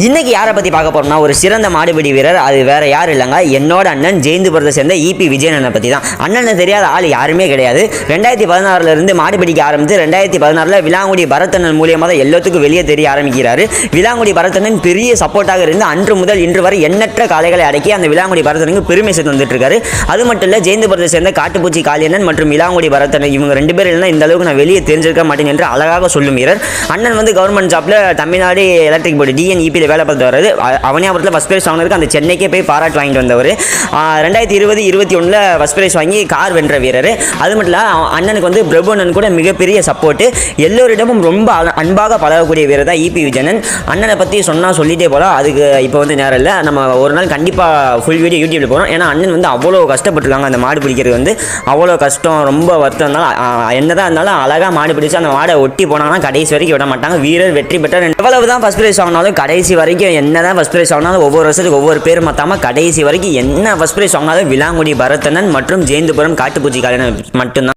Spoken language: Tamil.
இன்னைக்கு யாரை பற்றி பார்க்க போறோம்னா ஒரு சிறந்த மாடுபிடி வீரர். அது வேற யாரும் இல்லைங்க, என்னோட அண்ணன் ஜெயந்துபுரத்தை சேர்ந்த இபி விஜயனை பற்றி தான். அண்ணனை தெரியாத ஆள் யாருமே கிடையாது. 2016 இருந்து மாடுபிடிக்க ஆரம்பித்து 2016 விலாங்குடி பரத்தண்ணன் மூலியமாக தான் எல்லாத்துக்கும் வெளியே தெரிய ஆரம்பிக்கிறாரு. விலாங்குடி பரத்தண்ணன் பெரிய சப்போர்ட்டாக இருந்து அன்று முதல் இன்று வரை எண்ணற்ற காளைகளை அடக்கி அந்த விலாங்குடி பரத்தனுக்கு பெருமை சேர்த்து வந்துட்டு இருக்காரு. அது மட்டும் இல்லை, ஜெயந்துபுரத்தை சேர்ந்த காட்டுப்பூச்சி காளியண்ணன் மற்றும் விலாங்குடி பரத்தண்ணன் இவங்க 2 பேர் இல்லைன்னா இந்த அளவுக்கு நான் வெளியே தெரிஞ்சிருக்க மாட்டேன் என்று அழகாக சொல்லும் வீரர். அண்ணன் வந்து கவர்மெண்ட் ஜாப்ல தமிழ்நாடு எலக்ட்ரிக் போர்டு டிஎன்இபி வேலை பார்த்து வர்றாரு. அவனியாபுரத்தில் ஃபஸ்ட் பிரைஸ் வாங்கினதுக்கு அந்த சென்னைக்கே போய் பாராட்டு வாங்கிட்டு வந்தவர். 2020-21 ஃபஸ்ட் பிரைஸ் வாங்கி கார் வென்ற வீரர். அது மட்டும் இல்லை, அண்ணனுக்கு வந்து பிரபு அண்ணன் கூட மிகப்பெரிய சப்போர்ட்டு. எல்லோரிடமும் ரொம்ப அன்பாக பழகக்கூடிய வீரர் தான் இபி விஜயன். அண்ணனை பற்றி சொன்னால் சொல்லிட்டே போகலாம், அதுக்கு இப்போ வந்து நேரம் இல்லை. நம்ம ஒரு நாள் கண்டிப்பாக ஃபுல் வீடியோ யூடியூப்ல போகிறோம். ஏன்னா அண்ணன் வந்து அவ்வளோ கஷ்டப்பட்டுருக்காங்க. அந்த மாடு பிடிக்கிறது வந்து அவ்வளோ கஷ்டம், ரொம்ப வருத்தம் இருந்தாலும் என்னதான் இருந்தாலும் அழகாக மாடு பிடிச்சி அந்த மாடை ஒட்டி போனாங்கன்னா கடைசி வரைக்கும் விட மாட்டாங்க. வீரர் வெற்றி பெற்றார். எவ்வளவு தான் ஃபஸ்ட் பிரைஸ் வாங்கினாலும் கடைசி வரைக்கும் என்னதான் ஃபஸ்ட் பிரைஸ் வாங்கினாலும் ஒவ்வொரு வருஷத்துக்கு ஒவ்வொரு பேர் மாற்றாமல் கடைசி வரைக்கும் என்ன ஃபஸ்ட் பிரைஸ் வாங்கினாலும் விலாங்குடி பரத்தண்ணன் மற்றும் ஜெயந்துபுரம் காட்டுப்பூச்சி காளையன் மட்டும்தான்.